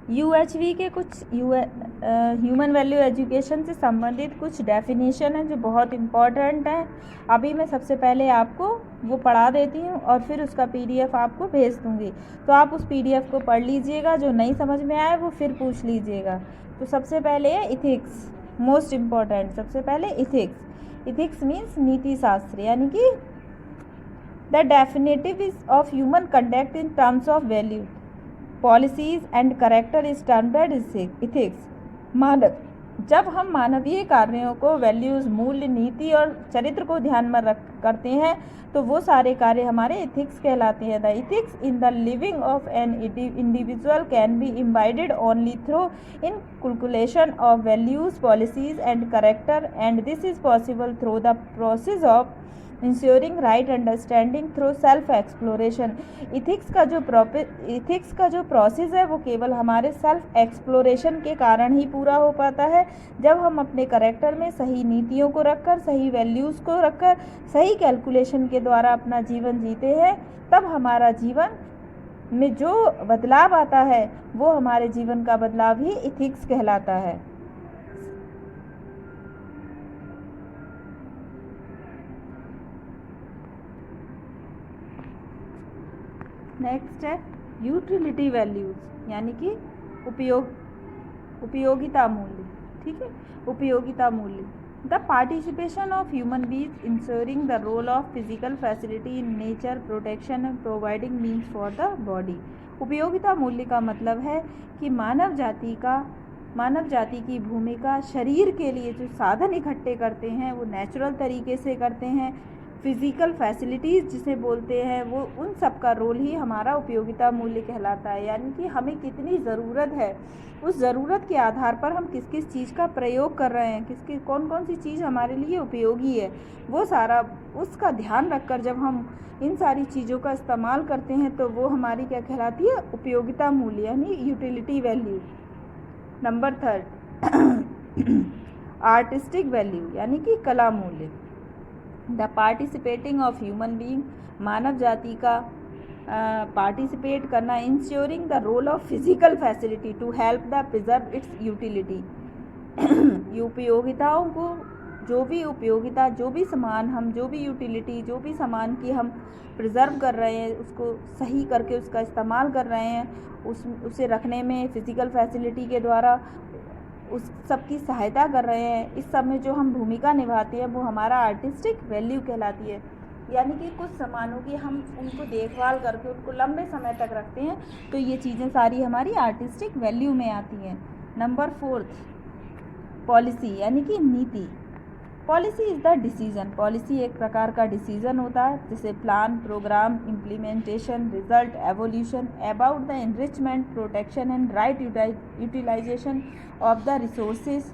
UHV के कुछ human value education से संबंधित कुछ डेफिनेशन हैं जो बहुत इम्पॉर्टेंट हैं। अभी मैं सबसे पहले आपको वो पढ़ा देती हूँ और फिर उसका पीडीएफ आपको भेज दूँगी, तो आप उस पीडीएफ को पढ़ लीजिएगा। जो नहीं समझ में आए वो फिर पूछ लीजिएगा। तो सबसे पहले है इथिक्स, मोस्ट इम्पॉर्टेंट। सबसे पहले इथिक्स। इथिक्स मीन्स नीति शास्त्र, यानी कि the definitive is of human conduct in terms of value policies and character is termed as ethics. मानव, जब हम मानवीय कार्यों को, वैल्यूज, मूल्य, नीति और चरित्र को ध्यान में रख करते हैं तो वो सारे कार्य हमारे इथिक्स कहलाते हैं। The ethics in the living of an individual can be imbibed only through inculcation of values, policies and character, and this is possible through the process of ensuring right understanding through self exploration. Ethics का जो process है वो केवल हमारे self exploration के कारण ही पूरा हो पाता है। जब हम अपने करेक्टर में सही नीतियों को रखकर, सही वैल्यूज़ को रखकर, सही कैलकुलेशन के द्वारा अपना जीवन जीते हैं, तब हमारा जीवन में जो बदलाव आता है वो हमारे जीवन का बदलाव ही इथिक्स कहलाता है। नेक्स्ट है यूटिलिटी वैल्यूज़, यानी कि उपयोगिता मूल्य। ठीक है, उपयोगिता मूल्य। The participation of human beings ensuring the role of physical facility in nature, protection and providing means for the body. उपयोगिता मूल्य का मतलब है कि मानव जाति की भूमिका, शरीर के लिए जो साधन इकट्ठे करते हैं वो नेचुरल तरीके से करते हैं। फिज़िकल फैसिलिटीज़ जिसे बोलते हैं, वो उन सब का रोल ही हमारा उपयोगिता मूल्य कहलाता है। यानी कि हमें कितनी ज़रूरत है, उस ज़रूरत के आधार पर हम किस किस चीज़ का प्रयोग कर रहे हैं, कौन कौन सी चीज़ हमारे लिए उपयोगी है, वो सारा उसका ध्यान रखकर जब हम इन सारी चीज़ों का इस्तेमाल करते हैं तो वो हमारी क्या कहलाती है, उपयोगिता मूल्य, यानी utility value. Number 3 artistic value, यानी कि कला मूल्य। The participating of human being, मानव जाति का पार्टिसिपेट करना, ensuring the role of physical facility to help the preserve its utility. उपयोगिताओं को, जो भी उपयोगिता, जो भी सामान हम, जो भी यूटिलिटी, जो भी सामान की हम प्रिजर्व कर रहे हैं, उसको सही करके उसका इस्तेमाल कर रहे हैं, उसे रखने में फिजिकल फैसिलिटी के द्वारा उस सब की सहायता कर रहे हैं, इस सब में जो हम भूमिका निभाते हैं वो हमारा आर्टिस्टिक वैल्यू कहलाती है। यानी कि कुछ सामानों की हम उनको देखभाल करके उनको लंबे समय तक रखते हैं तो ये चीज़ें सारी हमारी आर्टिस्टिक वैल्यू में आती हैं। नंबर 4 पॉलिसी, यानी कि नीति। Policy is the decision. Policy एक प्रकार का डिसीजन होता है जिसे plan, programme, implementation, result, evolution about the enrichment, protection and right utilization of the resources.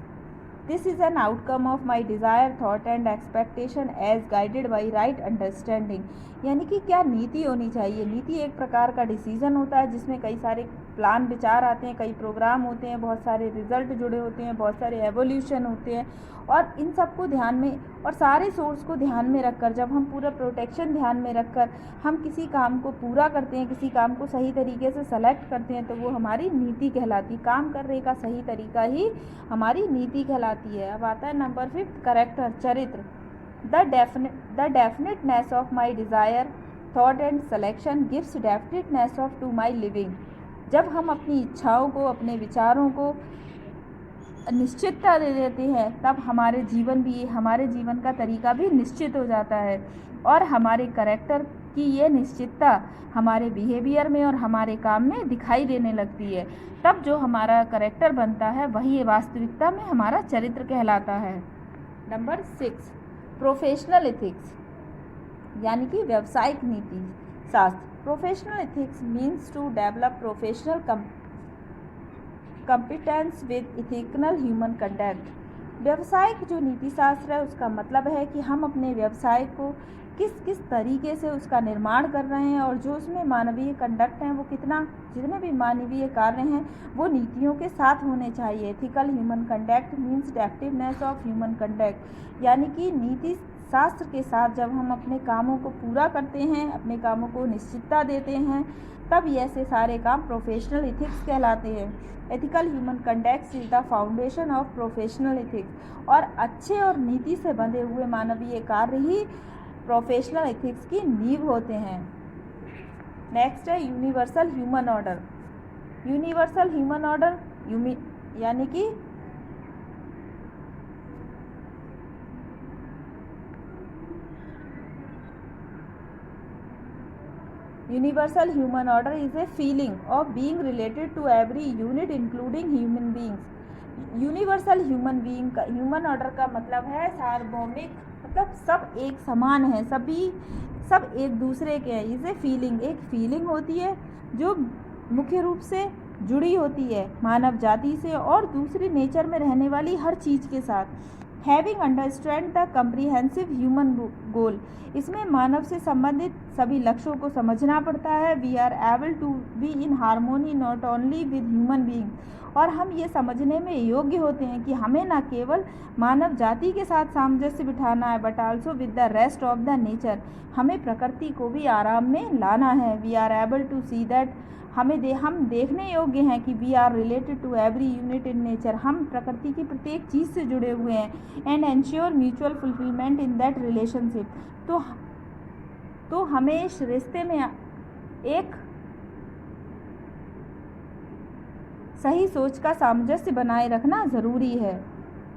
This is an outcome of my desire, thought and expectation as guided by right understanding. यानी कि क्या नीति होनी चाहिए। नीति एक प्रकार का डिसीजन होता है जिसमें कई सारे प्लान विचार आते हैं, कई प्रोग्राम होते हैं, बहुत सारे रिजल्ट जुड़े होते हैं, बहुत सारे एवोल्यूशन होते हैं, और इन सब को ध्यान में और सारे सोर्स को ध्यान में रखकर, जब हम पूरा प्रोटेक्शन ध्यान में रखकर हम किसी काम को पूरा करते हैं, किसी काम को सही तरीके से सेलेक्ट करते हैं तो वो हमारी नीति कहलाती। काम करने का सही तरीका ही हमारी नीति कहलाती है। अब आता है नंबर 5 करेक्टर, चरित्र। The definiteness of my desire, thought and selection gives definiteness of to my living. जब हम अपनी इच्छाओं को, अपने विचारों को निश्चितता दे देते हैं तब हमारे जीवन का तरीका भी निश्चित हो जाता है, और हमारे करेक्टर की ये निश्चितता हमारे बिहेवियर में और हमारे काम में दिखाई देने लगती है। तब जो हमारा करेक्टर बनता है वही वास्तविकता में हमारा चरित्र कहलाता है। नंबर 6 प्रोफेशनल एथिक्स, यानी कि व्यावसायिक नीति शास्त्र। Professional ethics means to develop professional competence with ethical human conduct. व्यवसायिक जो नीति शास्त्र है उसका मतलब है कि हम अपने व्यवसाय को किस किस तरीके से उसका निर्माण कर रहे हैं, और जो उसमें मानवीय कंडक्ट हैं वो जितने भी मानवीय कार्य हैं वो नीतियों के साथ होने चाहिए। Ethical human conduct means effectiveness of human conduct, यानी कि नीति शास्त्र के साथ जब हम अपने कामों को पूरा करते हैं, अपने कामों को निश्चितता देते हैं, तब ऐसे सारे काम प्रोफेशनल इथिक्स कहलाते हैं। Ethical human conduct is the foundation of professional ethics. और अच्छे और नीति से बंधे हुए मानवीय कार्य ही प्रोफेशनल इथिक्स की नींव होते हैं। नेक्स्ट है universal human order. Universal human order यानी कि universal human order is a feeling of being related to every unit including human beings. Universal human order का मतलब है सार्वभौमिक, मतलब सब एक समान है, सब एक दूसरे के हैं। इज ए फीलिंग, एक फीलिंग होती है जो मुख्य रूप से जुड़ी होती है मानव जाति से और दूसरी नेचर में रहने वाली हर चीज़ के साथ। Having understand the comprehensive human goal, इसमें मानव से संबंधित सभी लक्ष्यों को समझना पड़ता है। We are able to be in harmony not only with human being, और हम ये समझने में योग्य होते हैं कि हमें न केवल मानव जाति के साथ सामंजस्य बिठाना है but also with the rest of the nature, हमें प्रकृति को भी आराम में लाना है। We are able to see that, हम देखने योग्य हैं कि we are related to every unit in nature, हम प्रकृति की प्रत्येक चीज़ से जुड़े हुए हैं। And ensure mutual fulfilment in that relationship, तो हमें इस रिश्ते में एक सही सोच का सामंजस्य बनाए रखना ज़रूरी है।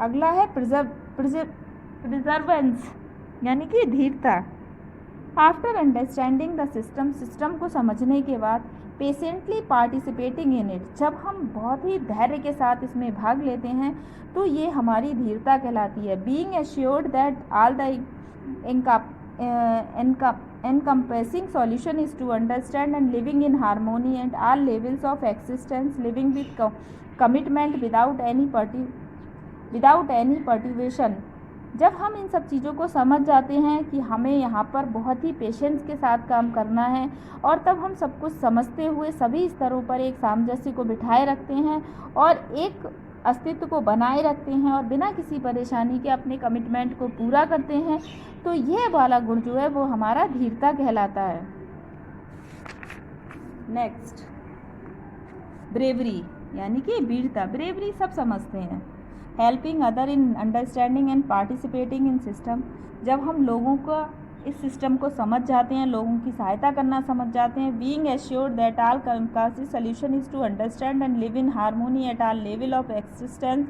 अगला है प्रिजर्वेंस यानी कि धीरता। आफ्टर अंडरस्टैंडिंग द सिस्टम को समझने के बाद पेशेंटली पार्टिसिपेटिंग इन इट, जब हम बहुत ही धैर्य के साथ इसमें भाग लेते हैं तो ये हमारी धीरता कहलाती है। Being assured that all the encompassing solution is to understand and living in harmony and all levels of existence, living with commitment without any perturbation। जब हम इन सब चीज़ों को समझ जाते हैं कि हमें यहाँ पर बहुत ही पेशेंस के साथ काम करना है और तब हम सब कुछ समझते हुए सभी स्तरों पर एक सामंजस्य को बिठाए रखते हैं और एक अस्तित्व को बनाए रखते हैं और बिना किसी परेशानी के अपने कमिटमेंट को पूरा करते हैं, तो यह वाला गुण जो है वो हमारा धीरता कहलाता है। नेक्स्ट ब्रेवरी यानी कि वीरता। ब्रेवरी सब समझते हैं। Helping other in understanding and participating in system, जब हम लोगों को इस सिस्टम को समझ जाते हैं, लोगों की सहायता करना समझ जाते हैं। Being assured that all conclusive solution is to understand and live in harmony at all level of existence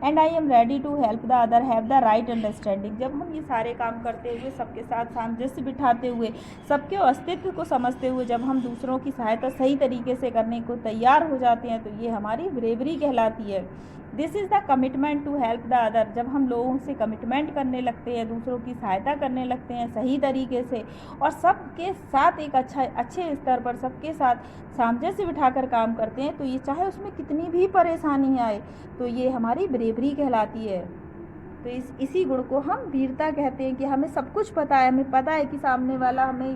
and I am ready to help the other have the right understanding. जब हम ये सारे काम करते हुए सबके साथ सामंजस्य बिठाते हुए सबके अस्तित्व को समझते हुए जब हम दूसरों की सहायता सही तरीके से करने को तैयार हो जाते हैं तो ये हमारी ब्रेवरी कहलाती है। This is the commitment to help the other, जब हम लोगों से कमिटमेंट करने लगते हैं, दूसरों की सहायता करने लगते हैं सही तरीके से और सबके साथ एक अच्छे स्तर पर सबके साथ सामंजस्य बिठाकर काम करते हैं, तो ये चाहे उसमें कितनी भी परेशानी आए तो ये हमारी ब्रेवरी कहलाती है। तो इसी गुण को हम वीरता कहते हैं कि हमें सब कुछ पता है, हमें पता है कि सामने वाला हमें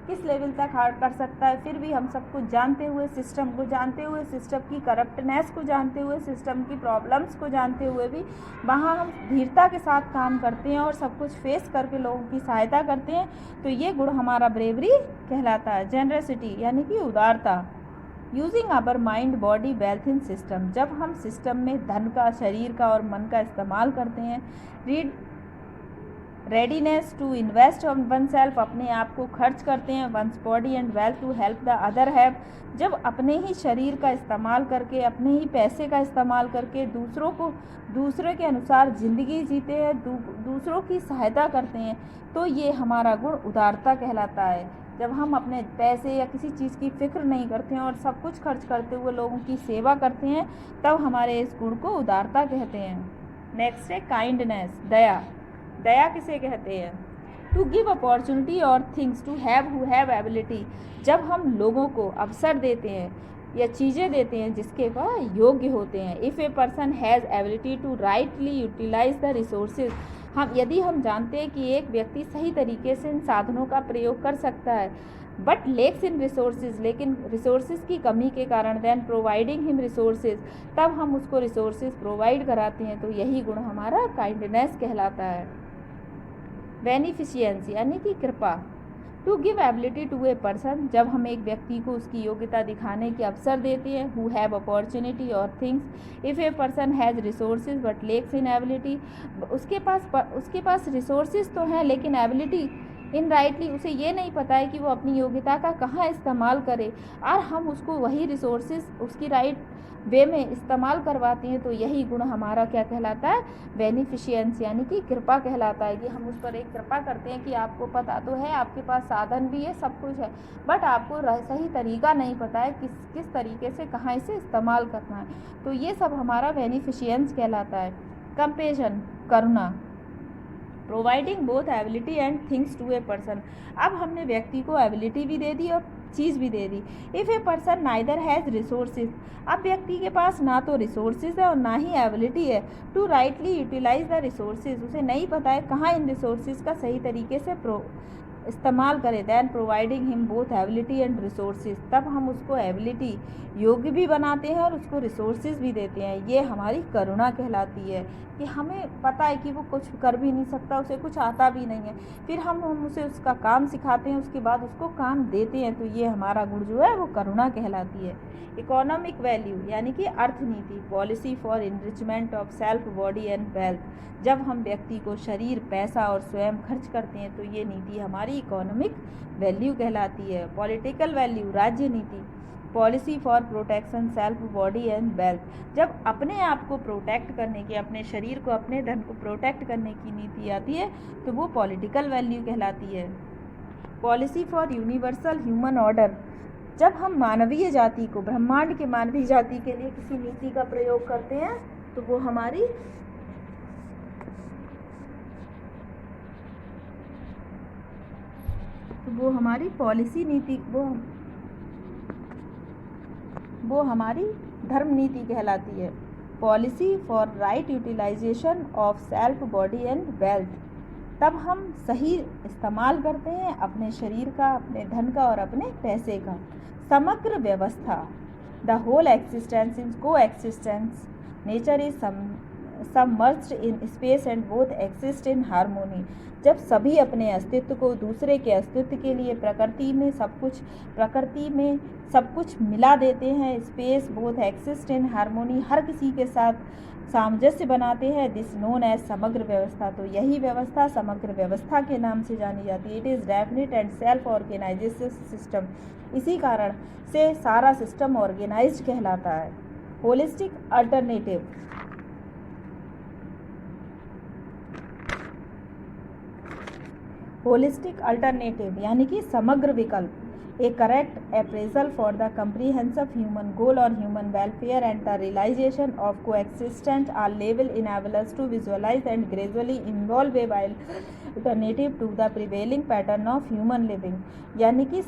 किस लेवल तक हार्ड कर सकता है, फिर भी हम सब कुछ जानते हुए सिस्टम को जानते हुए सिस्टम की करप्टनेस को जानते हुए सिस्टम की प्रॉब्लम्स को जानते हुए भी वहाँ हम धीरता के साथ काम करते हैं और सब कुछ फेस करके लोगों की सहायता करते हैं, तो ये गुण हमारा ब्रेवरी कहलाता है। जेनरसिटी यानी कि उदारता। Using our mind body wealth in system, जब हम सिस्टम में धन का, शरीर का और मन का इस्तेमाल करते हैं। Readiness to invest on one self, अपने आप को खर्च करते हैं। One's body and wealth to help the other have, जब अपने ही शरीर का इस्तेमाल करके, अपने ही पैसे का इस्तेमाल करके दूसरे के अनुसार ज़िंदगी जीते हैं, दूसरों की सहायता करते हैं, तो ये हमारा गुण उदारता कहलाता है। जब हम अपने पैसे या किसी चीज़ की फ़िक्र नहीं करते हैं और सब कुछ खर्च करते हुए लोगों की सेवा करते हैं, तब हमारे इस गुण को उदारता कहते हैं। नेक्स्ट है काइंडनेस, दया। दया किसे कहते हैं? टू गिव अपॉर्चुनिटी और things to have who have ability, जब हम लोगों को अवसर देते हैं या चीज़ें देते हैं जिसके वह योग्य होते हैं। If a person has ability to rightly utilize the resources, यदि हम जानते हैं कि एक व्यक्ति सही तरीके से इन साधनों का प्रयोग कर सकता है बट लेक्स इन रिसोर्सेज, लेकिन रिसोर्सेज की कमी के कारण देन प्रोवाइडिंग हिम रिसोर्सेज, तब हम उसको रिसोर्सेज प्रोवाइड कराते हैं, तो यही गुण हमारा काइंडनेस कहलाता है। बेनिफिशियंस यानी कि कृपा। To give ability to a person, जब हम एक व्यक्ति को उसकी योग्यता दिखाने के अवसर देते हैं। हु हैव अपॉर्चुनिटी और things. If a person has resources but lacks in ability, उसके पास रिसोर्सेज तो हैं लेकिन एबिलिटी इन राइटली उसे ये नहीं पता है कि वो अपनी योग्यता का कहाँ इस्तेमाल करे, और हम उसको वही रिसोर्सेज उसकी राइट वे में इस्तेमाल करवाते हैं, तो यही गुण हमारा क्या कहलाता है? बेनिफिशियंस यानी कि कृपा कहलाता है। कि हम उस पर एक कृपा करते हैं कि आपको पता तो है, आपके पास साधन भी है, सब कुछ है, बट आपको सही तरीका नहीं पता है किस तरीके से कहाँ इसे इस्तेमाल करना है, तो ये सब हमारा बेनिफिशियंस कहलाता है। कंपेशन, करुणा। Providing both ability and things to a person, अब हमने व्यक्ति को एबिलिटी भी दे दी और चीज़ भी दे दी। If a person neither has resources, अब व्यक्ति के पास ना तो रिसोर्सेज है और ना ही एबिलिटी है to rightly utilize the resources, उसे नहीं पता है कहाँ इन रिसोर्सेज का सही तरीके से इस्तेमाल करें। Then providing him both ability and resources, तब हम उसको एबिलिटी योग्य भी बनाते हैं और उसको रिसोर्सेज भी देते हैं। ये हमारी करुणा कहलाती है कि हमें पता है कि वो कुछ कर भी नहीं सकता, उसे कुछ आता भी नहीं है, फिर हम उसे उसका काम सिखाते हैं, उसके बाद उसको काम देते हैं, तो ये हमारा गुण जो है वो करुणा कहलाती है। इकोनॉमिक वैल्यू यानी कि अर्थनीति। Policy for enrichment of self, body and wealth, जब हम व्यक्ति को शरीर, पैसा और स्वयं खर्च करते हैं तो ये नीति हमारी इकोनॉमिक वैल्यू कहलाती है। पॉलिटिकल वैल्यू, राज्य नीति। Policy for protection self, body and wealth, जब अपने आप को प्रोटेक्ट करने की, अपने शरीर को, अपने धन को प्रोटेक्ट करने की नीति आती है तो वो पॉलिटिकल वैल्यू कहलाती है। Policy for universal human order, जब हम मानवीय जाति को, ब्रह्मांड के मानवीय जाति के लिए किसी नीति का प्रयोग करते हैं तो वो हमारी पॉलिसी नीति, वो हमारी धर्म नीति कहलाती है। Policy for right utilization of self, body and wealth, तब हम सही इस्तेमाल करते हैं अपने शरीर का, अपने धन का और अपने पैसे का। समग्र व्यवस्था, द होल एक्सिस्टेंस इन को existence, nature is submerged in space and both exist in harmony, जब सभी अपने अस्तित्व को दूसरे के अस्तित्व के लिए प्रकृति में सब कुछ मिला देते हैं। Space both exist in harmony, हर किसी के साथ सामंजस्य बनाते हैं। दिस नोन एज समग्र व्यवस्था, तो यही व्यवस्था समग्र व्यवस्था के नाम से जानी जाती है। It is definite and self organization system, इसी कारण से सारा सिस्टम ऑर्गेनाइज्ड कहलाता है। होलिस्टिक अल्टरनेटिव, होलिस्टिक अल्टरनेटिव यानी कि समग्र विकल्प, a correct appraisal for the comprehensive human goal और human welfare and the realization of coexistence are level enable us to visualize and gradually involve a alternative to the prevailing pattern of human living, यानी कि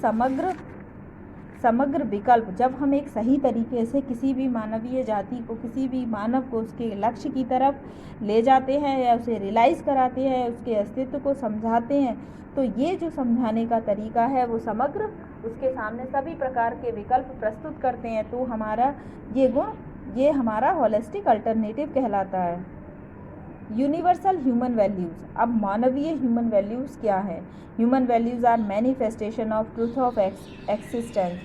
समग्र विकल्प, जब हम एक सही तरीके से किसी भी मानवीय जाति को, किसी भी मानव को उसके लक्ष्य की तरफ ले जाते हैं या उसे रियलाइज़ कराते हैं, उसके अस्तित्व को समझाते हैं, तो ये जो समझाने का तरीका है वो समग्र, उसके सामने सभी प्रकार के विकल्प प्रस्तुत करते हैं, तो हमारा ये गुण, ये हमारा होलिस्टिक अल्टरनेटिव कहलाता है। यूनिवर्सल ह्यूमन वैल्यूज़, अब मानवीय ह्यूमन वैल्यूज़ क्या है? Human values are manifestation of truth of existence,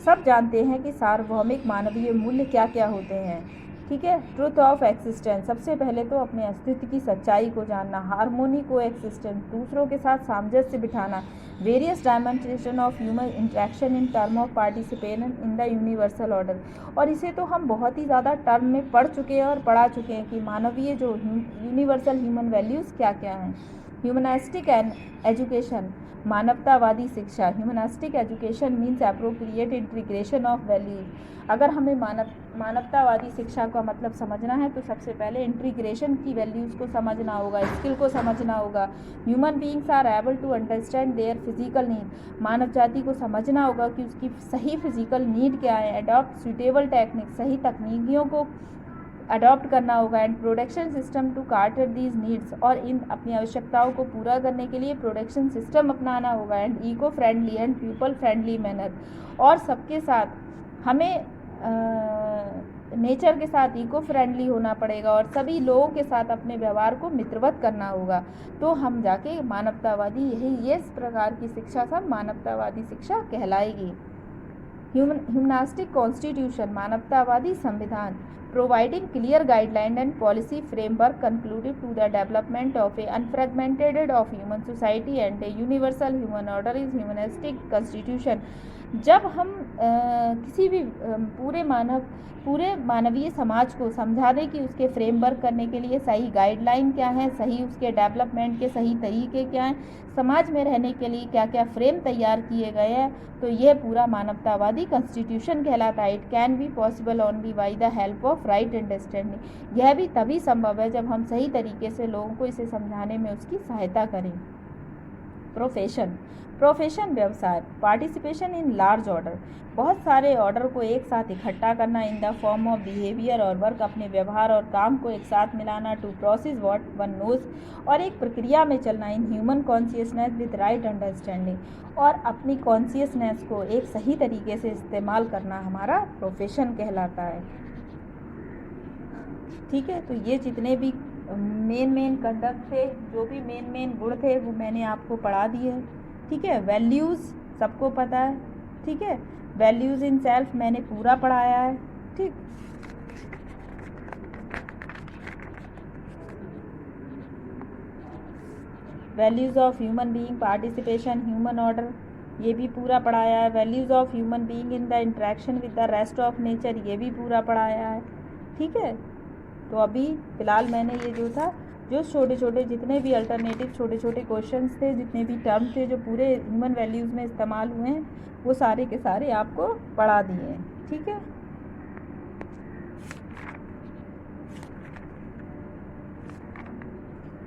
सब जानते हैं कि सार्वभौमिक मानवीय मूल्य क्या क्या होते हैं, ठीक है। ट्रूथ ऑफ एक्सिस्टेंस, सबसे पहले तो अपने अस्तित्व की सच्चाई को जानना। हार्मोनी को एक्सिस्टेंस, दूसरों के साथ सामंजस्य बिठाना। Various dimension of human interaction in term of participation in the universal order, और इसे तो हम बहुत ही ज़्यादा टर्म में पढ़ चुके हैं और पढ़ा चुके हैं कि मानवीय जो यूनिवर्सल ह्यूमन वैल्यूज़ क्या क्या हैं। ह्यूमनिस्टिक एंड एजुकेशन, मानवतावादी शिक्षा। Humanistic education means appropriate integration of values. अगर हमें मानवतावादी शिक्षा का मतलब समझना है तो सबसे पहले इंटीग्रेशन की वैल्यूज़ को समझना होगा, स्किल को समझना होगा। Human beings are able to understand their physical need, मानव जाति को समझना होगा कि उसकी सही फिजिकल नीड क्या है। अडॉप्ट सुटेबल टेक्निक, सही तकनीकियों को अडॉप्ट करना होगा। And production system to cater these needs, और इन अपनी आवश्यकताओं को पूरा करने के लिए प्रोडक्शन सिस्टम अपनाना होगा। And eco friendly and people friendly manner, और सबके साथ हमें नेचर के साथ इको फ्रेंडली होना पड़ेगा और सभी लोगों के साथ अपने व्यवहार को मित्रवत करना होगा, तो हम जाके मानवतावादी, यही इस प्रकार की शिक्षा सब मानवतावादी शिक्षा कहलाएगी। ह्यूमनिस्टिक कॉन्स्टिट्यूशन, मानवतावादी संविधान, providing clear guideline and policy framework conducive to the development of a unfragmented of human society and a universal human order is humanistic constitution। जब हम किसी भी पूरे मानवीय समाज को समझाने की, उसके फ्रेमवर्क करने के लिए सही गाइडलाइन क्या है, सही उसके डेवलपमेंट के सही तरीके क्या हैं, समाज में रहने के लिए क्या क्या फ्रेम तैयार किए गए हैं, तो यह पूरा मानवतावादी कॉन्स्टिट्यूशन कहलाता है। It can be possible only by the help of right understanding. यह भी तभी संभव है जब हम सही तरीके से लोगों को इसे समझाने में उसकी सहायता करें। प्रोफेशन व्यवसाय, पार्टिसिपेशन इन लार्ज ऑर्डर, बहुत सारे ऑर्डर को एक साथ इकट्ठा करना, in the form of behaviour और वर्क, अपने व्यवहार और काम को एक साथ मिलाना, to process what one knows, और एक प्रक्रिया में चलना, in human consciousness with right understanding, और अपनी कॉन्शियसनेस को एक सही तरीके से इस्तेमाल करना हमारा प्रोफेशन कहलाता है। ठीक है, तो ये जितने भी मेन कंडक्ट थे, जो भी मेन गुण थे, वो मैंने आपको पढ़ा दिए हैं। ठीक है, वैल्यूज़ सबको पता है। ठीक है, वैल्यूज़ इन सेल्फ मैंने पूरा पढ़ाया है। ठीक, values of human being, participation, human order, ये भी पूरा पढ़ाया है। Values of human being in the interaction with the rest of nature, ये भी पूरा पढ़ाया है। ठीक है, तो अभी फ़िलहाल मैंने ये जो था, जो छोटे जितने भी अल्टरनेटिव छोटे क्वेश्चंस थे, जितने भी टर्म थे जो पूरे ह्यूमन वैल्यूज़ में इस्तेमाल हुए हैं, वो सारे के सारे आपको पढ़ा दिए हैं। ठीक है,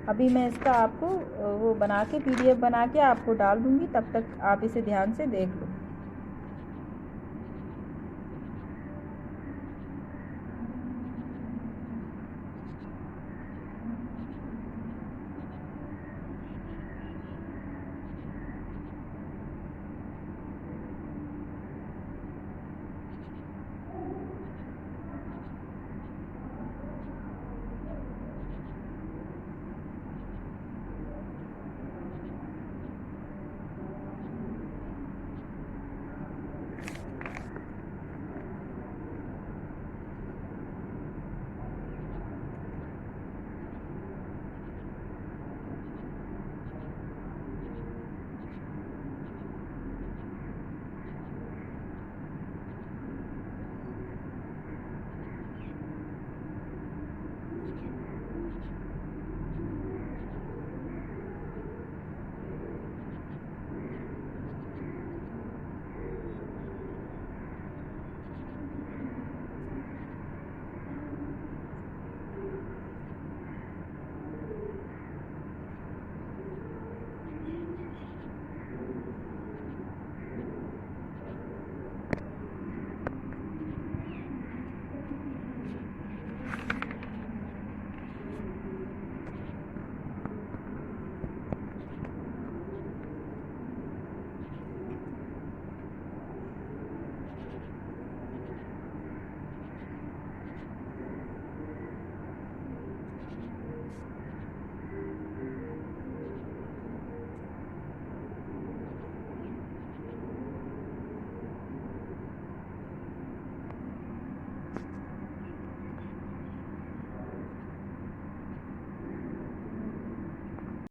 अभी मैं इसका आपको वो बना के PDF बना के आपको डाल दूँगी, तब तक आप इसे ध्यान से देख लो।